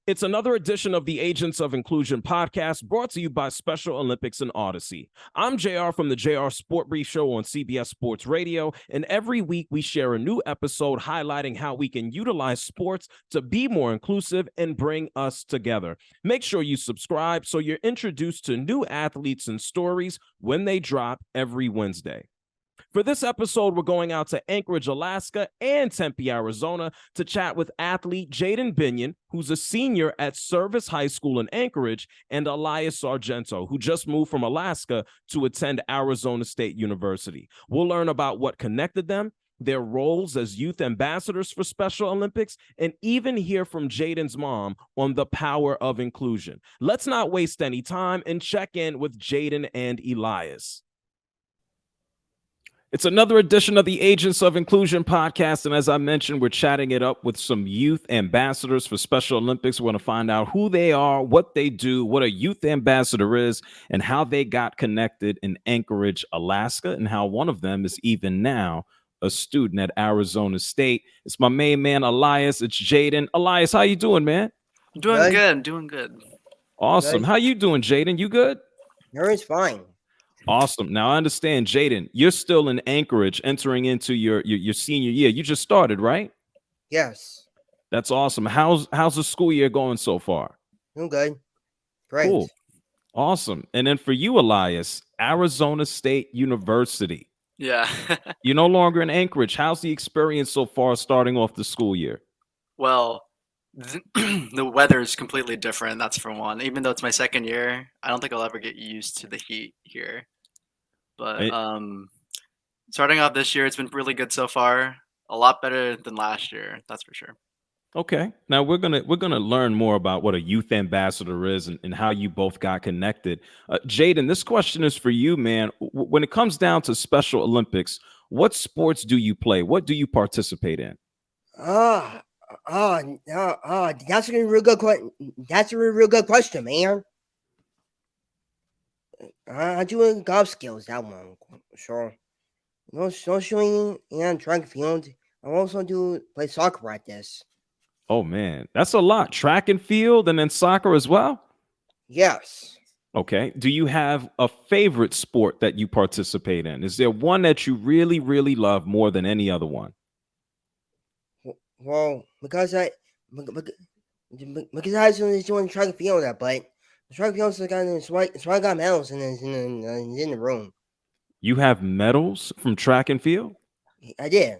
It's another edition of the Agents of Inclusion podcast brought to you by Special Olympics and Odyssey. I'm JR from the JR Sport Brief Show on CBS Sports Radio, and every week we share a new episode highlighting how we can utilize sports to be more inclusive and bring us together. Make sure you subscribe so you're introduced to new athletes and stories when they drop every Wednesday. For this episode, we're going out to Anchorage, Alaska, and Tempe, Arizona, to chat with athlete Jaedon Binion, who's a senior at Service High School in Anchorage, and Aliyas Sargento, who just moved from Alaska to attend Arizona State University. We'll learn about what connected them, their roles as youth ambassadors for Special Olympics, and even hear from Jaedon's mom on the power of inclusion. Let's not waste any time and check in with Jaedon and Aliyas. It's another edition of the Agents of Inclusion podcast, and as I mentioned, we're chatting it up with some youth ambassadors for Special Olympics. We're going to find out who they are, what they do, what a youth ambassador is, and how they got connected in Anchorage, Alaska, and how one of them is even now a student at Arizona State. It's my main man, Aliyas. It's Jaedon. Aliyas, how you doing, man? I'm doing good. I'm doing good. Awesome. Good. How you doing, Jaedon? You good? Everything's fine. Awesome. Now, I understand, Jaedon, you're still in Anchorage entering into your senior year. You just started, right? Yes. That's awesome. How's the school year going so far? Doing good. Great. Cool. Awesome. And then for you, Aliyas, Arizona State University. Yeah. You're no longer in Anchorage. How's the experience so far starting off the school year? Well, the weather is completely different. That's for one. Even though it's my second year, I don't think I'll ever get used to the heat here. But starting off this year, it's been really good so far. A lot better than last year. That's for sure. Okay. Now we're gonna learn more about what a youth ambassador is and how you both got connected. Jaedon, this question is for you, man. When it comes down to Special Olympics, what sports do you play? What do you participate in? That's a real good question. That's a real good question, man. I'm doing golf skills. That one, sure. No showing and track and field. I also do play soccer practice. Oh man, that's a lot. Track and field and then soccer as well? Yes. Okay. Do you have a favorite sport that you participate in? Is there one that you really, really love more than any other one? Well, because I was doing track and field, but the track and field is why I got medals in the room. You have medals from track and field? I did.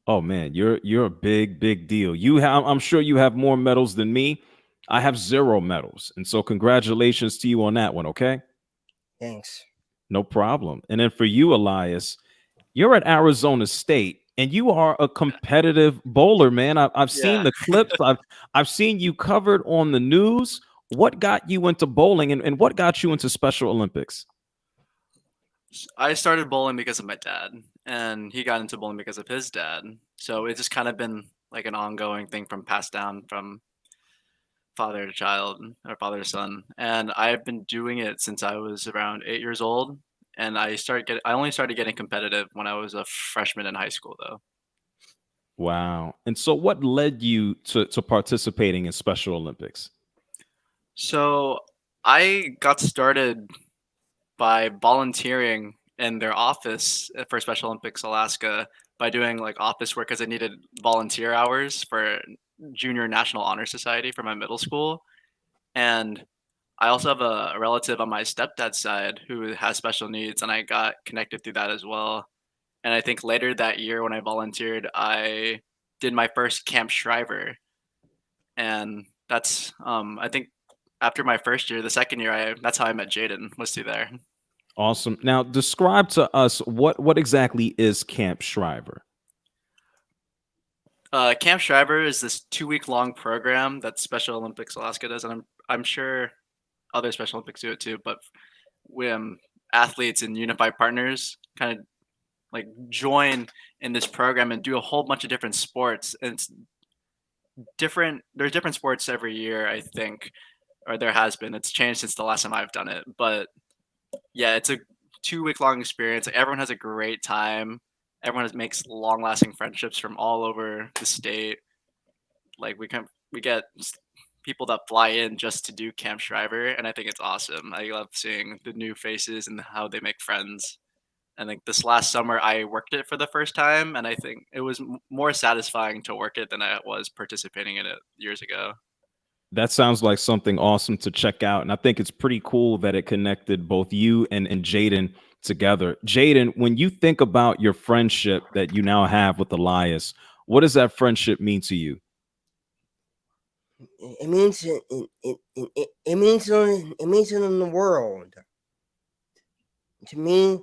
Oh man, you're a big deal. I'm sure you have more medals than me. I have 0 medals. And so congratulations to you on that one, okay? Thanks. No problem. And then for you, Aliyas, you're at Arizona State and you are a competitive bowler, man. I've seen the clips. I've seen you covered on the news. What got you into bowling and what got you into Special Olympics? I started bowling because of my dad, and he got into bowling because of his dad. So it's just kind of been like an ongoing thing from passed down from father to child or father to son. And I've been doing it since I was around 8 years old. And I only started getting competitive when I was a freshman in high school, though. Wow. And so what led you to participating in Special Olympics? So I got started by volunteering in their office for Special Olympics Alaska by doing like office work because I needed volunteer hours for Junior National Honor Society for my middle school. And I also have a relative on my stepdad's side who has special needs, and I got connected through that as well. And I think later that year when I volunteered, I did my first Camp Shriver. And that's, I think after my first year, the second year, that's how I met Jaedon, was through there. Awesome. Now describe to us what exactly is Camp Shriver? Camp Shriver is this 2-week-long program that Special Olympics Alaska does, and I'm sure other Special Olympics do it too. But we athletes and unified partners kind of like join in this program and do a whole bunch of different sports. And it's different. There's different sports every year, I think, or there has been. It's changed since the last time I've done it, but yeah, it's a 2-week-long experience. Like, everyone has a great time. Everyone makes long-lasting friendships from all over the state. Like we get people that fly in just to do Camp Shriver, and I think it's awesome. I love seeing the new faces and how they make friends. And like this last summer, I worked it for the first time, and I think it was more satisfying to work it than I was participating in it years ago. That sounds like something awesome to check out. And I think it's pretty cool that it connected both you and Jaedon together. Jaedon, when you think about your friendship that you now have with Aliyas, what does that friendship mean to you? It means it in the world. To me,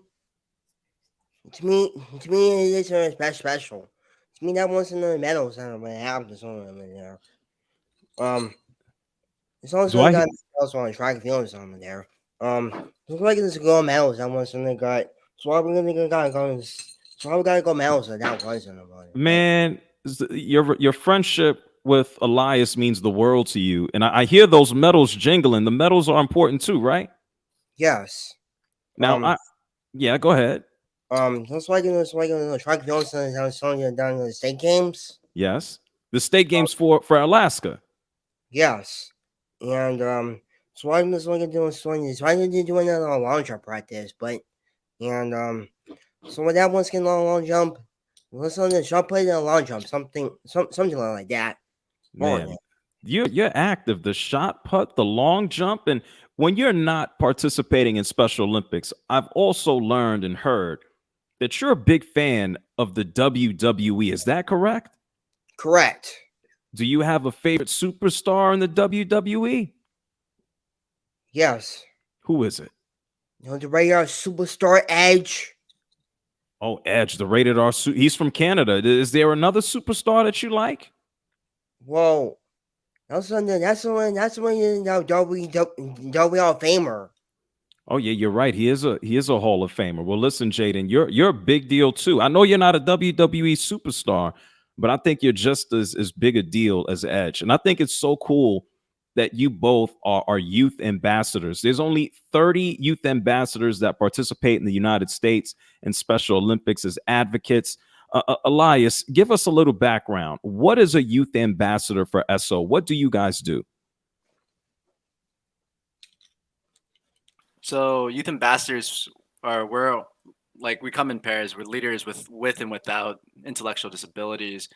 to me, it is special. To me, that wasn't the medals that I have this on there. It's also Do I? got medals on track and field on there. Looks like this gold medals that was in the got. So why we gonna go? So why we gotta go medals that was in the money? Man, your friendship with Aliyas means the world to you. And I hear those medals jingling. The medals are important too, right? Yes. Now, yeah, go ahead. That's like in the track field and I was telling you down in the state games. Yes. The state games for Alaska. Yes. And so I'm just looking doing swing. So I need to do another long jump practice, but so when that one's getting on a long jump, let's on the jump play the long jump, something like that. Man, you're active. The shot put, the long jump, and when you're not participating in Special Olympics, I've also learned and heard that you're a big fan of the WWE. Is that correct? Correct. Do you have a favorite superstar in the WWE? Yes. Who is it? You know, the regular superstar Edge. Oh, Edge, the rated R. He's from Canada. Is there another superstar that you like? Whoa. That's the one you know, W Hall of Famer. Oh yeah, you're right. He is a Hall of Famer. Well, listen, Jaedon, you're a big deal too. I know you're not a WWE superstar, but I think you're just as big a deal as Edge. And I think it's so cool that you both are youth ambassadors. There's only 30 youth ambassadors that participate in the United States in Special Olympics as advocates. Aliyas, give us a little background. What is a youth ambassador for SO? What do you guys do? So youth ambassadors we're like we come in pairs. We're leaders with and without intellectual disabilities,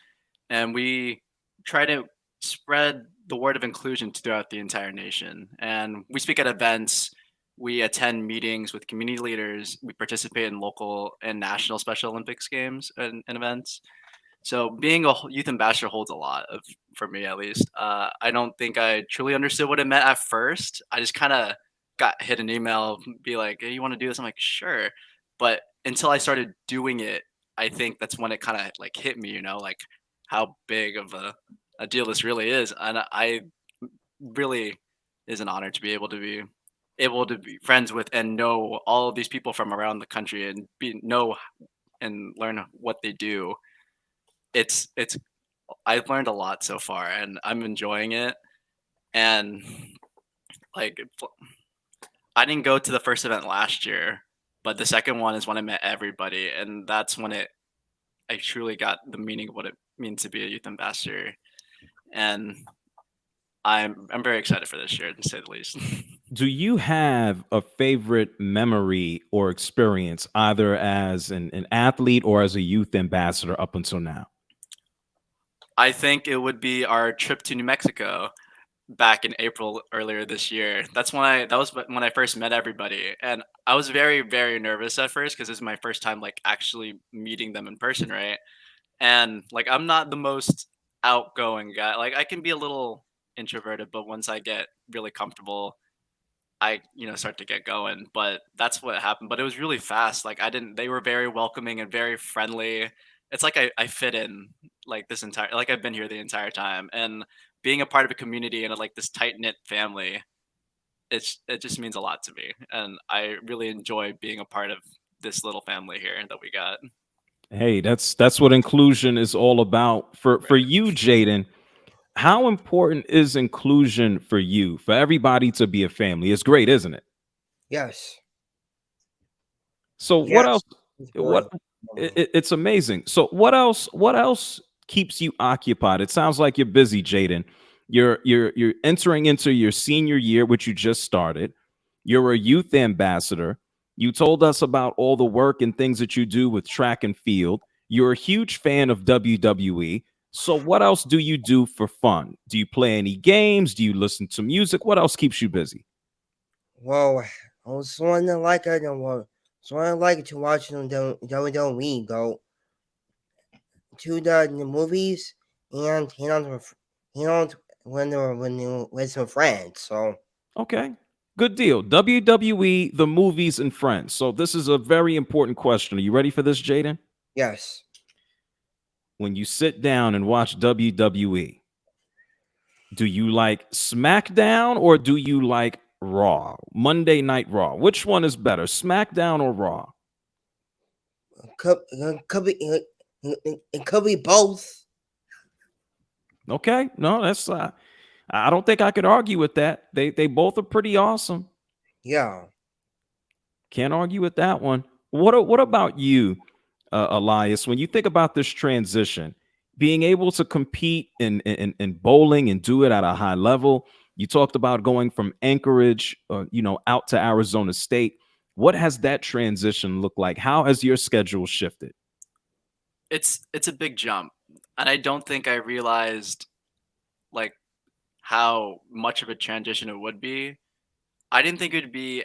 and we try to spread the word of inclusion throughout the entire nation. And we speak at events, we attend meetings with community leaders, we participate in local and national Special Olympics games and events. So being a youth ambassador holds a lot of, for me at least. I don't think I truly understood what it meant at first. I just kind of got hit an email, be like, "Hey, you want to do this?" I'm like, "Sure," but until I started doing it, I think that's when it kind of like hit me, like how big of a deal this really is, and I really is an honor to be able to be friends with and know all of these people from around the country and know and learn what they do. It's I've learned a lot so far and I'm enjoying it. And like I didn't go to the first event last year, but the second one is when I met everybody, and that's when I truly got the meaning of what it means to be a youth ambassador. And I'm very excited for this year, to say the least. Do you have a favorite memory or experience, either as an athlete or as a youth ambassador up until now? I think it would be our trip to New Mexico back in April earlier this year. That was when I first met everybody, and I was very very nervous at first because this is my first time like actually meeting them in person, right? And like I'm not the most outgoing guy. Like I can be a little introverted, but once I get really comfortable, I start to get going. But that's what happened. But it was really fast. Like I didn't. They were very welcoming and very friendly. It's like I fit in like this entire like I've been here the entire time, and being a part of a community and like this tight knit family, it just means a lot to me, and I really enjoy being a part of this little family here that we got. Hey, that's what inclusion is all about. For you, Jaedon, how important is inclusion for you? For everybody to be a family? It's great, isn't it? Yes. So what else? What it's amazing. So what else keeps you occupied? It sounds like you're busy, Jaedon. You're entering into your senior year, which you just started. You're a youth ambassador. You told us about all the work and things that you do with track and field. You're a huge fan of WWE. So what else do you do for fun? Do you play any games? Do you listen to music? What else keeps you busy? Well, I was one that like I don't want. So I like to watch them WWE go to the movies and hang out when they were with some friends. So Okay. Good deal. WWE, the movies, and friends. So this is a very important question. Are you ready for this, Jaden? yes, When you sit down and watch WWE, do you like SmackDown or do you like Raw? Monday Night Raw. Which one is better, SmackDown or Raw? it could be both. Okay. No, that's I don't think I could argue with that. They both are pretty awesome. Yeah. Can't argue with that one. What about you, Elias? When you think about this transition, being able to compete in bowling and do it at a high level, you talked about going from Anchorage, out to Arizona State. What has that transition looked like? How has your schedule shifted? It's a big jump, and I don't think I realized like how much of a transition it would be. I didn't think it would be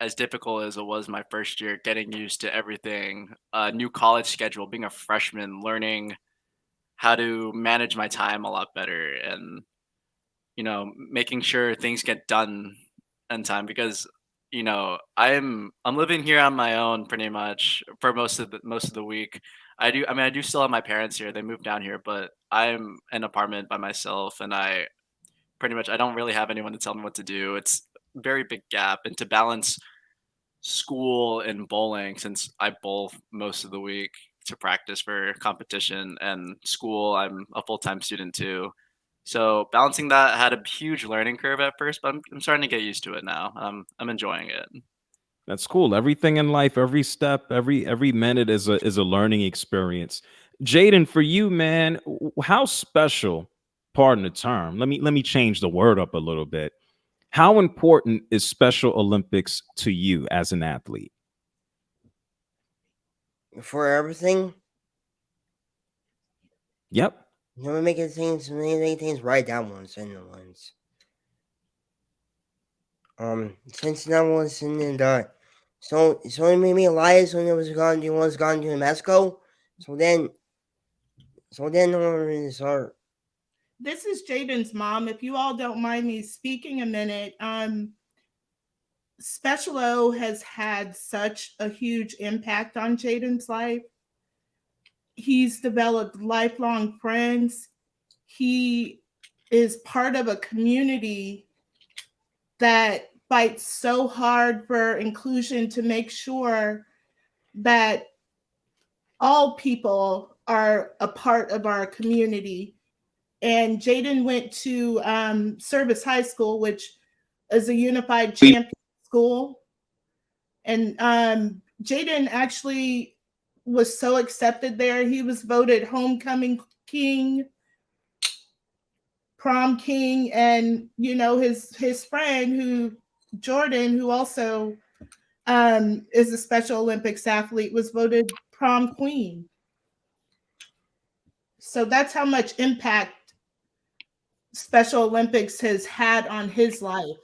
as difficult as it was my first year, getting used to everything, new college schedule, being a freshman, learning how to manage my time a lot better, and making sure things get done in time because I'm living here on my own pretty much for most of the week. I do still have my parents here. They moved down here, but I'm in an apartment by myself, and I don't really have anyone to tell me what to do. It's a very big gap, and to balance school and bowling, since I bowl most of the week to practice for competition, and school, I'm a full-time student too. So balancing that had a huge learning curve at first, but I'm starting to get used to it now. I'm enjoying it. That's cool. Everything in life, every step, every minute is a learning experience. Jaden, for you, man, how special, pardon the term. Let me change the word up a little bit. How important is Special Olympics to you as an athlete? For everything, Yep. never make things right down once and the ones. Since that was in the so it made me Elias when it was gone to Mexico. So then start. This is Jaden's mom. If you all don't mind me speaking a minute, Special O has had such a huge impact on Jaden's life. He's developed lifelong friends. He is part of a community that fights so hard for inclusion to make sure that all people are a part of our community. And Jaden went to Service High School, which is a unified champion school. And Jaden actually was so accepted there. He was voted homecoming king, prom king, and his friend Jordan, who also is a Special Olympics athlete, was voted prom queen. So that's how much impact Special Olympics has had on his life.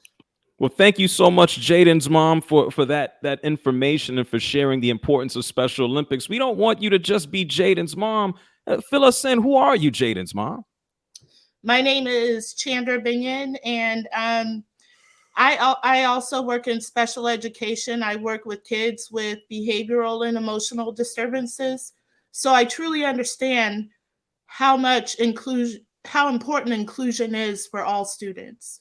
Well, thank you so much, Jaden's mom, for that information and for sharing the importance of Special Olympics. We don't want you to just be Jaden's mom. Fill us in. Who are you, Jaden's mom? My name is Jaedon Binion, and I also work in special education. I work with kids with behavioral and emotional disturbances. So I truly understand how important inclusion is for all students.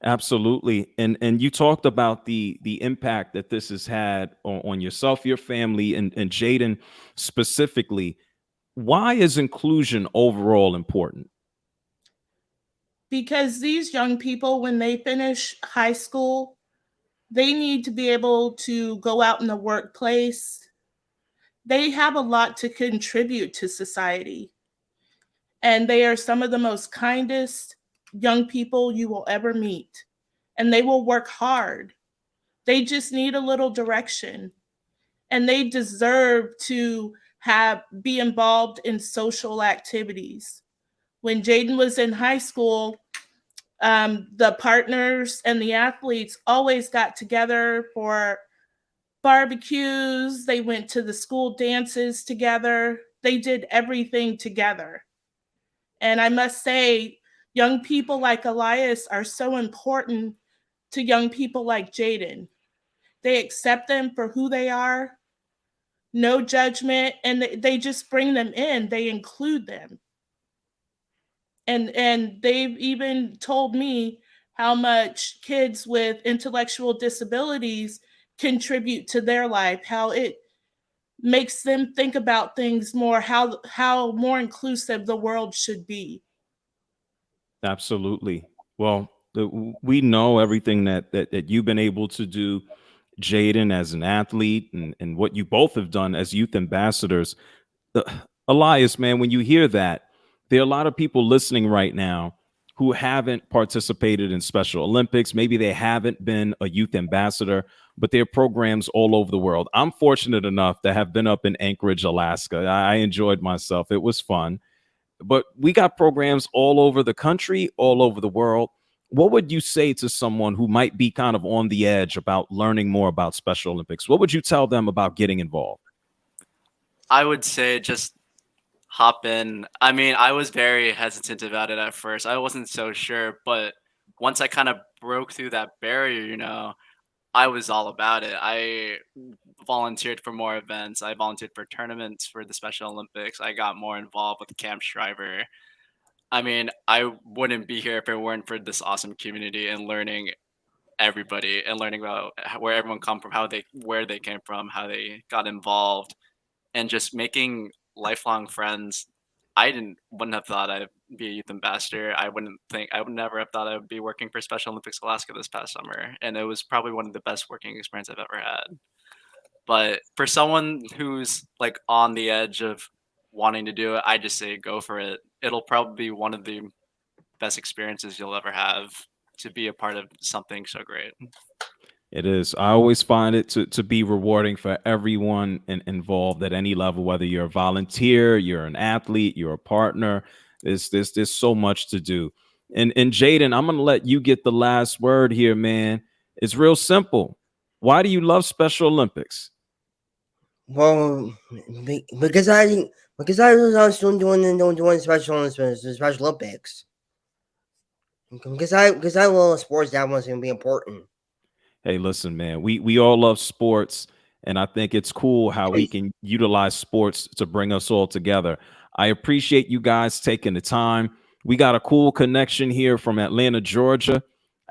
Absolutely. And you talked about the impact that this has had on yourself, your family, and Jaden specifically. Why is inclusion overall important? Because these young people, when they finish high school, they need to be able to go out in the workplace. They have a lot to contribute to society. And they are some of the most kindest, young people you will ever meet, and they will work hard. They just need a little direction, and they deserve to be involved in social activities. When Jaedon was in high school, the partners and the athletes always got together for barbecues. They went to the school dances together. They did everything together. And I must say, young people like Aliyas are so important to young people like Jaedon. They accept them for who they are, no judgment, and they just bring them in. They include them. And they've even told me how much kids with intellectual disabilities contribute to their life, how it makes them think about things more, how more inclusive the world should be. Absolutely. Well, we know everything that you've been able to do, Jaedon, as an athlete, and what you both have done as youth ambassadors. Aliyas, man, when you hear that, there are a lot of people listening right now who haven't participated in Special Olympics. Maybe they haven't been a youth ambassador, but there are programs all over the world. I'm fortunate enough to have been up in Anchorage, Alaska. I enjoyed myself. It was fun. But we got programs all over the country, all over the world. What would you say to someone who might be kind of on the edge about learning more about Special Olympics? What would you tell them about getting involved? I would say just hop in. I mean, I was very hesitant about it at first. I wasn't so sure, but once I kind of broke through that barrier, I was all about it. I volunteered for more events. I volunteered for tournaments for the Special Olympics. I got more involved with Camp Shriver. I mean, I wouldn't be here if it weren't for this awesome community and learning everybody and learning about where everyone come from, where they came from, how they got involved, and just making lifelong friends. Wouldn't have thought I'd be a youth ambassador. I would never have thought I would be working for Special Olympics Alaska this past summer. And it was probably one of the best working experience I've ever had. But for someone who's like on the edge of wanting to do it, I just say go for it. It'll probably be one of the best experiences you'll ever have to be a part of something so great. It is. I always find it to be rewarding for everyone involved at any level, whether you're a volunteer, you're an athlete, you're a partner. There's so much to do. And Jaedon, I'm gonna let you get the last word here, man. It's real simple. Why do you love Special Olympics? Well, because I was doing Special Olympics. Because I love sports, that one's gonna be important. Hey, listen, man, we all love sports, and I think it's cool how we can utilize sports to bring us all together. I appreciate you guys taking the time. We got a cool connection here from Atlanta, Georgia,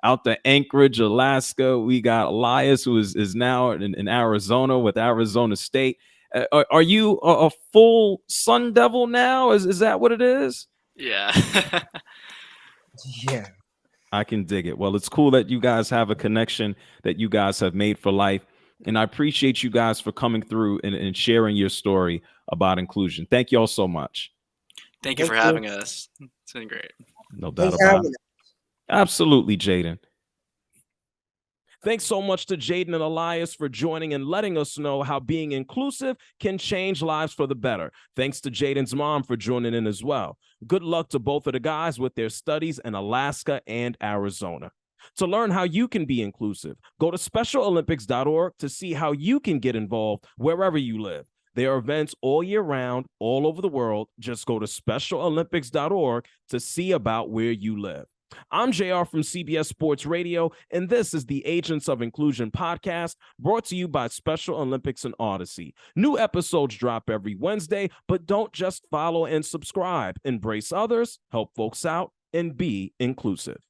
out to Anchorage, Alaska. We got Aliyas, who is now in Arizona with Arizona State. Are you a full Sun Devil now? Is that what it is? Yeah. Yeah. I can dig it. Well, it's cool that you guys have a connection that you guys have made for life. And I appreciate you guys for coming through and sharing your story about inclusion. Thank you all so much. Thank you for having us. It's been great. No doubt about it. Absolutely, Jaedon. Thanks so much to Jaedon and Aliyas for joining and letting us know how being inclusive can change lives for the better. Thanks to Jaden's mom for joining in as well. Good luck to both of the guys with their studies in Alaska and Arizona. To learn how you can be inclusive, go to specialolympics.org to see how you can get involved wherever you live. There are events all year round, all over the world. Just go to specialolympics.org to see about where you live. I'm JR from CBS Sports Radio, and this is the Agents of Inclusion podcast brought to you by Special Olympics and Odyssey. New episodes drop every Wednesday, but don't just follow and subscribe. Embrace others, help folks out, and be inclusive.